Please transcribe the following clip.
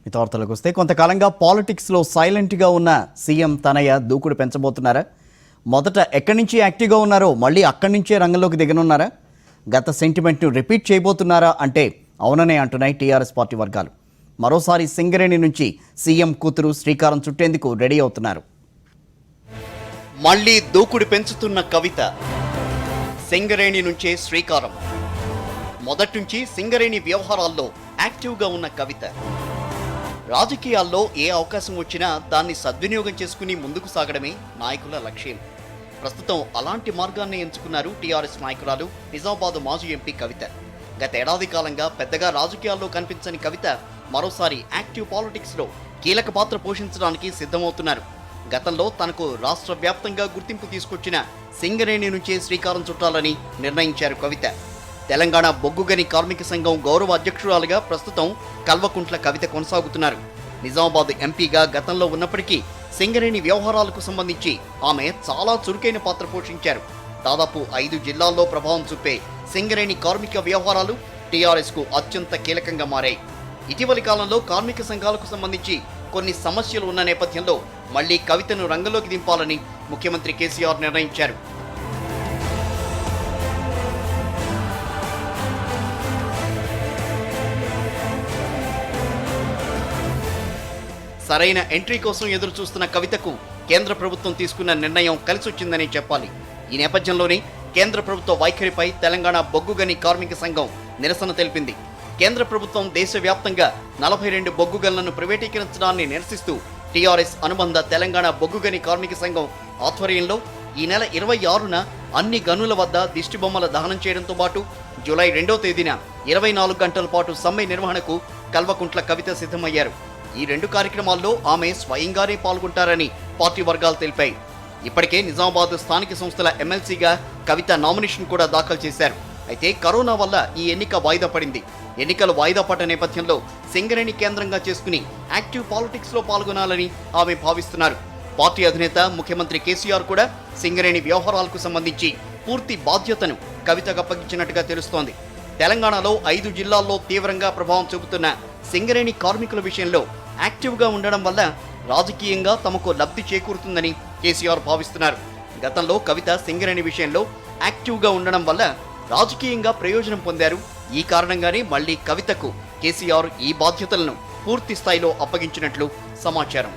మిగతా వార్తలకు వస్తే కొంతకాలంగా పాలిటిక్స్లో సైలెంట్గా ఉన్న సీఎం తనయ్య దూకుడు పెంచబోతున్నారా? మొదట ఎక్కడి నుంచి యాక్టివ్గా ఉన్నారో మళ్ళీ అక్కడి నుంచే రంగంలోకి దిగనున్నారా? గత సెంటిమెంట్ను రిపీట్ చేయబోతున్నారా అంటే అవుననే అంటున్నాయి టీఆర్ఎస్ పార్టీ వర్గాలు. మరోసారి సింగరేణి నుంచి సీఎం కూతురు శ్రీకారం చుట్టేందుకు రెడీ అవుతున్నారు. మళ్ళీ దూకుడు పెంచుతున్న కవిత, సింగరేణి నుంచే శ్రీకారం. మొదటి నుంచి సింగరేణి వ్యవహారాల్లో యాక్టివ్గా ఉన్న కవిత రాజకీయాల్లో ఏ అవకాశం వచ్చినా దాన్ని సద్వినియోగం చేసుకుని ముందుకు సాగడమే నాయకుల లక్ష్యం. ప్రస్తుతం అలాంటి మార్గాన్ని ఎంచుకున్నారు టీఆర్ఎస్ నాయకురాలు నిజామాబాద్ మాజీ ఎంపీ కవిత. గత ఏడాది కాలంగా పెద్దగా రాజకీయాల్లో కనిపించని కవిత మరోసారి యాక్టివ్ పాలిటిక్స్లో కీలక పాత్ర పోషించడానికి సిద్ధమవుతున్నారు. గతంలో తనకు రాష్ట్ర వ్యాప్తంగా గుర్తింపు తీసుకొచ్చిన సింగరేణి నుంచే శ్రీకారం చుట్టాలని నిర్ణయించారు కవిత. తెలంగాణ బొగ్గుగని కార్మిక సంఘం గౌరవ అధ్యక్షురాలుగా ప్రస్తుతం కల్వకుంట్ల కవిత కొనసాగుతున్నారు. నిజామాబాద్ ఎంపీగా గతంలో ఉన్నప్పటికీ సింగరేణి వ్యవహారాలకు సంబంధించి ఆమె చాలా చురుకైన పాత్ర పోషించారు. దాదాపు 5 జిల్లాల్లో ప్రభావం చూపే సింగరేణి కార్మిక వ్యవహారాలు టీఆర్ఎస్కు అత్యంత కీలకంగా మారాయి. ఇటీవలి కాలంలో కార్మిక సంఘాలకు సంబంధించి కొన్ని సమస్యలు ఉన్న నేపథ్యంలో మళ్లీ కవితను రంగంలోకి దింపాలని ముఖ్యమంత్రి కేసీఆర్ నిర్ణయించారు. సరైన ఎంట్రీ కోసం ఎదురు చూస్తున్న కవితకు కేంద్ర ప్రభుత్వం తీసుకున్న నిర్ణయం కలిసొచ్చిందని చెప్పాలి. ఈ నేపథ్యంలోనే కేంద్ర ప్రభుత్వ వైఖరిపై తెలంగాణ బొగ్గుగని కార్మిక సంఘం నిరసన తెలిపింది. కేంద్ర ప్రభుత్వం దేశవ్యాప్తంగా 42 బొగ్గుగన్లను ప్రైవేటీకరించడాన్ని నిరసిస్తూ టీఆర్ఎస్ అనుబంధ తెలంగాణ బొగ్గుగని కార్మిక సంఘం ఆధ్వర్యంలో ఈ నెల 26న అన్ని గనుల వద్ద దిష్టిబొమ్మల దహనం చేయడంతో పాటు జూలై 2వ తేదీన 24 గంటల పాటు సమ్మె నిర్వహణకు కల్వకుంట్ల కవిత సిద్ధమయ్యారు. ఈ 2 కార్యక్రమాల్లో ఆమె స్వయంగానే పాల్గొంటారని పార్టీ వర్గాలు తెలిపాయి. ఇప్పటికే నిజామాబాద్ స్థానిక సంస్థల ఎమ్మెల్సీగా కవిత నామినేషన్ కూడా దాఖలు చేశారు. అయితే కరోనా వల్ల ఈ ఎన్నిక వాయిదా పడింది. ఎన్నికలు వాయిదా పడ్డ నేపథ్యంలో సింగరేణి కేంద్రంగా చేసుకుని యాక్టివ్ పాలిటిక్స్లో పాల్గొనాలని ఆమె భావిస్తున్నారు. పార్టీ అధినేత ముఖ్యమంత్రి కేసీఆర్ కూడా సింగరేణి వ్యవహారాలకు సంబంధించి పూర్తి బాధ్యతను కవితకు అప్పగించినట్టుగా తెలుస్తోంది. తెలంగాణలో 5 జిల్లాల్లో తీవ్రంగా ప్రభావం చూపుతున్న సింగరేణి కార్మికుల విషయంలో యాక్టివ్గా ఉండడం వల్ల రాజకీయంగా తమకు లబ్ధి చేకూరుతుందని కేసీఆర్ భావిస్తున్నారు. గతంలో కవిత సింగరేణి విషయంలో యాక్టివ్గా ఉండడం వల్ల రాజకీయంగా ప్రయోజనం పొందారు. ఈ కారణంగానే మళ్లీ కవితకు కేసీఆర్ ఈ బాధ్యతలను పూర్తి స్థాయిలో అప్పగించినట్లు సమాచారం.